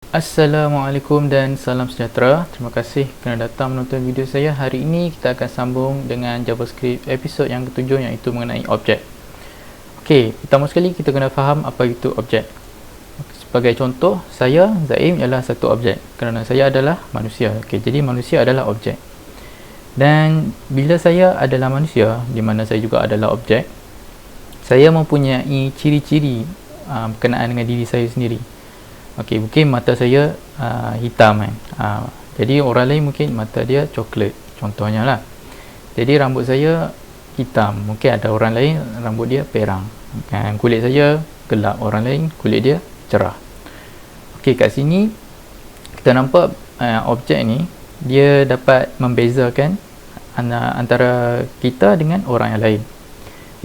Assalamualaikum dan salam sejahtera. Terima kasih kerana datang menonton video saya. Hari ini kita akan sambung dengan JavaScript episod yang ketujuh, iaitu mengenai objek. Okey, pertama sekali kita kena faham apa itu objek. Sebagai contoh, saya Zaim ialah satu objek kerana saya adalah manusia. Okey, jadi manusia adalah objek. Dan bila saya adalah manusia, di mana saya juga adalah objek, saya mempunyai ciri-ciri berkenaan dengan diri saya sendiri. Okey, mungkin mata saya hitam kan. Jadi orang lain mungkin mata dia coklat, contohnya lah. Jadi rambut saya hitam, mungkin ada orang lain rambut dia perang. Kulit saya gelap, orang lain kulit dia cerah. Okey, kat sini kita nampak objek ni dia dapat membezakan antara kita dengan orang yang lain.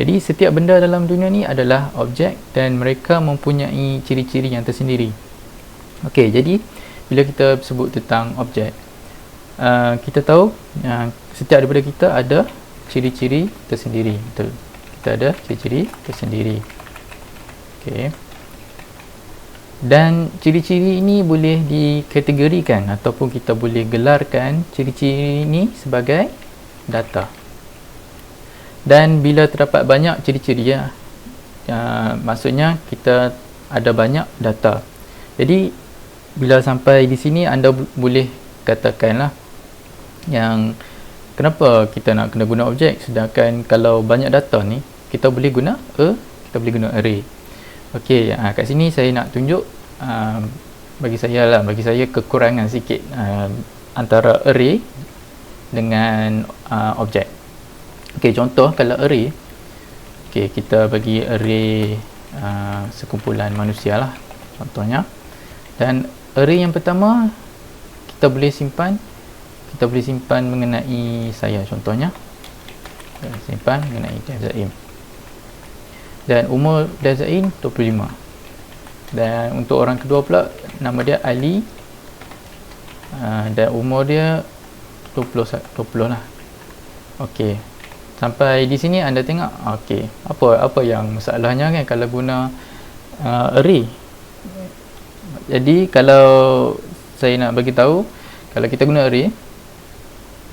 Jadi setiap benda dalam dunia ni adalah objek dan mereka mempunyai ciri-ciri yang tersendiri. Okey, jadi bila kita sebut tentang objek, kita tahu setiap daripada kita ada ciri-ciri tersendiri. Betul, kita ada ciri-ciri tersendiri. Okey, dan ciri-ciri ini boleh dikategorikan ataupun kita boleh gelarkan ciri-ciri ini sebagai data. Dan bila terdapat banyak ciri-ciri, maksudnya kita ada banyak data. Jadi bila sampai di sini, anda boleh katakanlah yang kenapa kita nak kena guna objek, sedangkan kalau banyak data ni kita boleh guna array. Okey, kat sini saya nak tunjuk bagi saya kekurangan sikit antara array dengan objek. Okey, contoh kalau array, okey, kita bagi array sekumpulan manusia lah contohnya. Dan array yang pertama kita boleh simpan mengenai saya, contohnya simpan mengenai Zaim, dan umur Zaim 25. Dan untuk orang kedua pula, nama dia Ali, dan umur dia 20 lah. Okey, sampai di sini anda tengok. Okey, apa yang masalahnya kan kalau guna array. Jadi kalau saya nak bagi tahu, kalau kita guna array,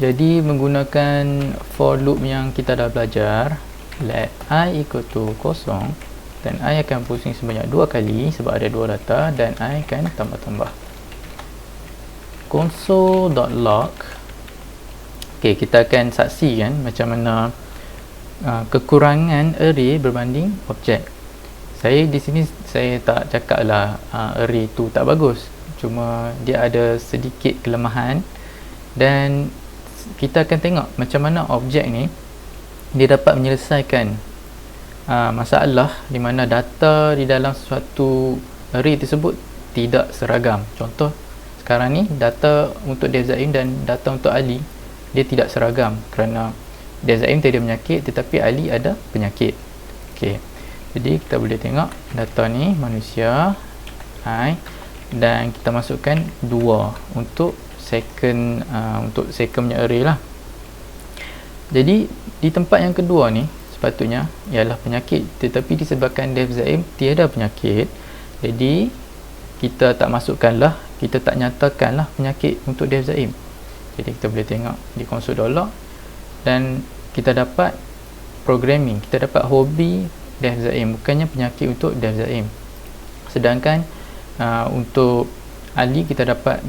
jadi menggunakan for loop yang kita dah belajar, let I equal to kosong, dan I akan pusing sebanyak 2 kali sebab ada 2 data, dan I akan tambah-tambah. Console.log. Okey, kita akan saksikan macam mana kekurangan array berbanding objek. Saya di sini saya tak cakap lah array tu tak bagus, cuma dia ada sedikit kelemahan, dan kita akan tengok macam mana objek ni dia dapat menyelesaikan masalah di mana data di dalam suatu array tersebut tidak seragam. Contoh sekarang ni, data untuk Zaim dan data untuk Ali dia tidak seragam kerana Zaim tidak ada penyakit tetapi Ali ada penyakit. Okey, jadi kita boleh tengok data ni manusia I, dan kita masukkan 2 untuk second punya array lah. Jadi di tempat yang kedua ni sepatutnya ialah penyakit, tetapi disebabkan Zaim tiada penyakit, jadi kita tak masukkanlah, kita tak nyatakanlah penyakit untuk Zaim. Jadi kita boleh tengok di console.log, dan kita dapat programming, kita dapat hobi Zaim, bukannya penyakit untuk Zaim. Sedangkan untuk Ali kita dapat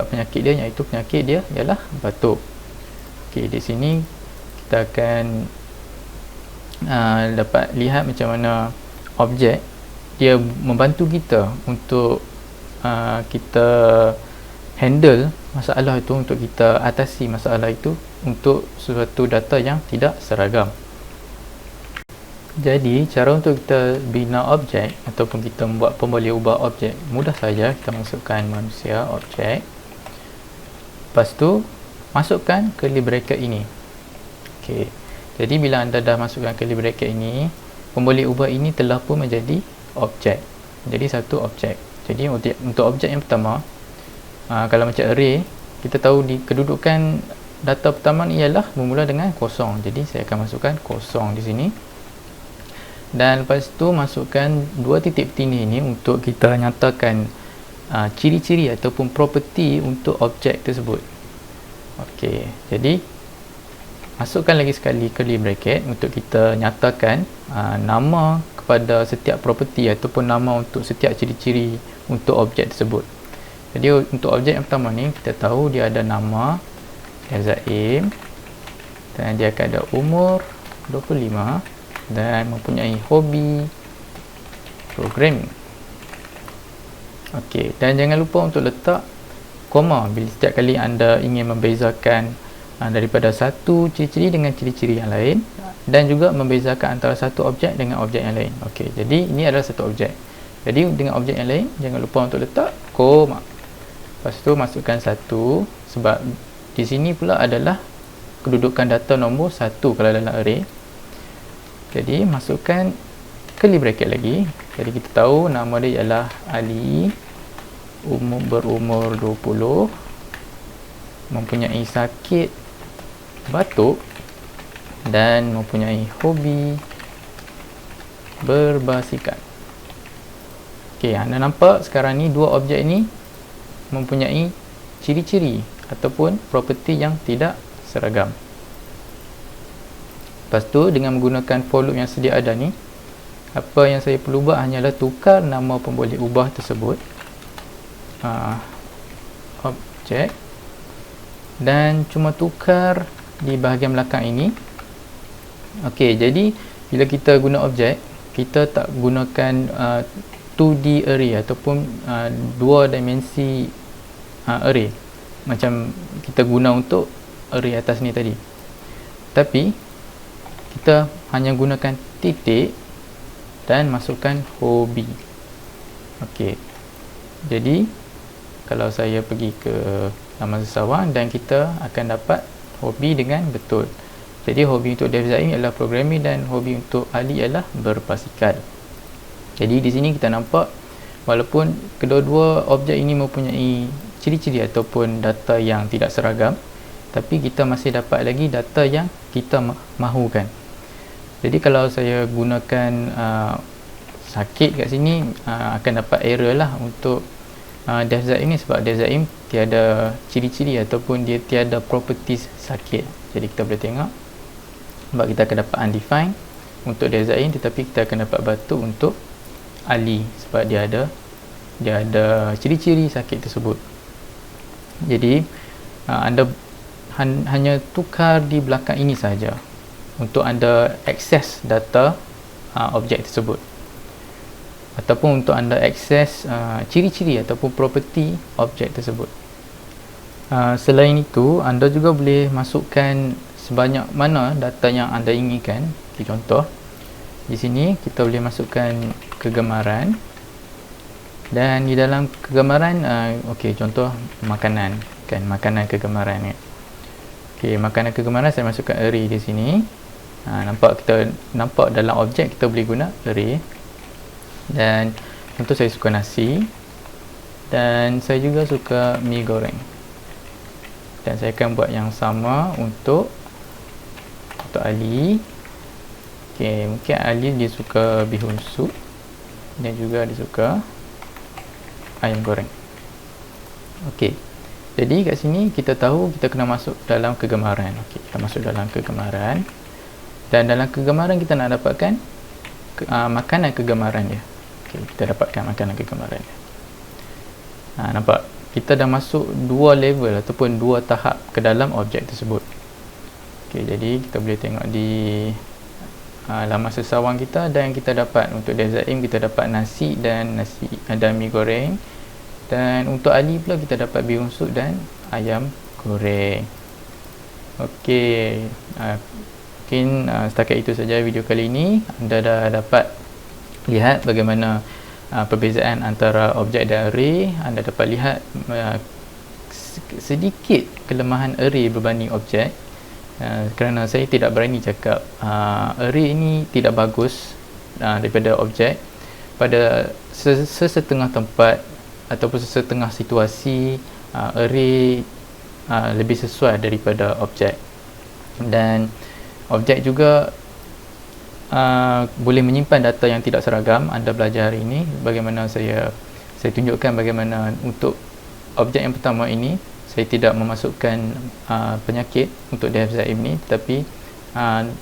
penyakit dia, iaitu penyakit dia ialah batuk. Okey, di sini kita akan dapat lihat macam mana objek dia membantu kita untuk kita handle masalah itu, untuk kita atasi masalah itu untuk suatu data yang tidak seragam. Jadi cara untuk kita bina objek ataupun kita membuat pemboleh ubah objek, mudah saja. Kita masukkan manusia objek, lepas tu masukkan curly bracket ini. Okey, jadi bila anda dah masukkan curly bracket ini, pemboleh ubah ini telah pun menjadi objek, jadi satu objek. Jadi untuk objek yang pertama, kalau macam array, kita tahu di kedudukan data pertama ni ialah bermula dengan kosong, jadi saya akan masukkan kosong di sini. Dan lepas tu masukkan 2 titik petini ini untuk kita nyatakan ciri-ciri ataupun property untuk objek tersebut. Okey, jadi masukkan lagi sekali curly bracket untuk kita nyatakan nama kepada setiap property ataupun nama untuk setiap ciri-ciri untuk objek tersebut. Jadi untuk objek yang pertama ni, kita tahu dia ada nama Zaim dan dia akan ada umur 25 dan mempunyai hobi programming. Okey, dan jangan lupa untuk letak koma bila setiap kali anda ingin membezakan daripada satu ciri-ciri dengan ciri-ciri yang lain, dan juga membezakan antara satu objek dengan objek yang lain. Okey, jadi ini adalah satu objek. Jadi dengan objek yang lain, jangan lupa untuk letak koma. Lepas tu masukkan 1, sebab di sini pula adalah kedudukan data nombor 1 kalau dalam array. Jadi masukkan curly bracket lagi. Jadi kita tahu nama dia ialah Ali, berumur 20, mempunyai sakit batuk dan mempunyai hobi berbasikal. Okey, anda nampak sekarang ni dua objek ni mempunyai ciri-ciri ataupun property yang tidak seragam. Lepas tu dengan menggunakan for loop yang sedia ada ni, apa yang saya perlu buat hanyalah tukar nama pemboleh ubah tersebut, objek, dan cuma tukar di bahagian belakang ini. Okey, jadi bila kita guna objek, kita tak gunakan 2D array ataupun dua dimensi array macam kita guna untuk array atas ni tadi, tapi kita hanya gunakan titik dan masukkan hobi. Okey, jadi kalau saya pergi ke laman sesawang dan kita akan dapat hobi dengan betul. Jadi hobi untuk Dev Zaim ialah programming dan hobi untuk Ali ialah berbasikal. Jadi di sini kita nampak walaupun kedua-dua objek ini mempunyai ciri-ciri ataupun data yang tidak seragam, tapi kita masih dapat lagi data yang kita mahukan. Jadi kalau saya gunakan sakit kat sini, akan dapat error lah untuk Dev Zaim ni, sebab Dev Zaim tiada ciri-ciri ataupun dia tiada properties sakit. Jadi kita boleh tengok, sebab kita akan dapat undefined untuk Dev Zaim, tetapi kita akan dapat batuk untuk Ali sebab dia ada ciri-ciri sakit tersebut. Jadi anda hanya tukar di belakang ini saja untuk anda akses data objek tersebut, ataupun untuk anda akses ciri-ciri ataupun property objek tersebut. Selain itu, anda juga boleh masukkan sebanyak mana data yang anda inginkan. Okay, contoh di sini kita boleh masukkan kegemaran, dan di dalam kegemaran okey, contoh makanan, kan, makanan kegemaran ni. Okey, makanan kegemaran saya masukkan array di sini. Nampak dalam objek kita boleh guna array. Dan contoh saya suka nasi, dan saya juga suka mi goreng, dan saya akan buat yang sama untuk Ali. Okey, mungkin Ali dia suka bihun sup, dan juga dia suka ayam goreng. Okey, jadi kat sini kita tahu kita kena masuk dalam kegemaran. Okey, kita masuk dalam kegemaran, dan dalam kegemaran kita nak dapatkan makanan kegemaran dia. Okey, kita dapatkan makanan kegemaran dia. Nampak? Kita dah masuk dua level ataupun dua tahap ke dalam objek tersebut. Okey, jadi kita boleh tengok di laman sesawang kita, dan kita dapat untuk Dev Zaim kita dapat nasi dan mi goreng, dan untuk Ali pula kita dapat bihun sup dan ayam goreng. Okey, mungkin setakat itu saja video kali ini. Anda dah dapat lihat bagaimana perbezaan antara objek dan array. Anda dapat lihat sedikit kelemahan array berbanding objek. Kerana saya tidak berani cakap array ini tidak bagus daripada objek. Pada sesetengah tempat ataupun sesetengah situasi, array lebih sesuai daripada objek, dan objek juga boleh menyimpan data yang tidak seragam. Anda belajar hari ini bagaimana saya Saya tunjukkan bagaimana untuk objek yang pertama ini saya tidak memasukkan penyakit untuk DFZM ni, tetapi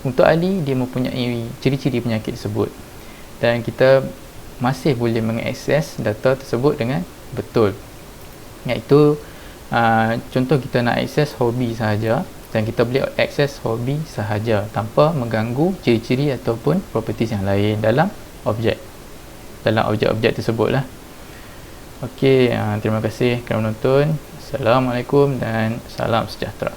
untuk Ali dia mempunyai ciri-ciri penyakit tersebut, dan kita masih boleh mengakses data tersebut dengan betul. Iaitu contoh kita nak akses hobi sahaja, dan kita boleh akses hobi sahaja tanpa mengganggu ciri-ciri ataupun properties yang lain dalam objek tersebut lah. Okey, terima kasih kerana menonton. Assalamualaikum dan salam sejahtera.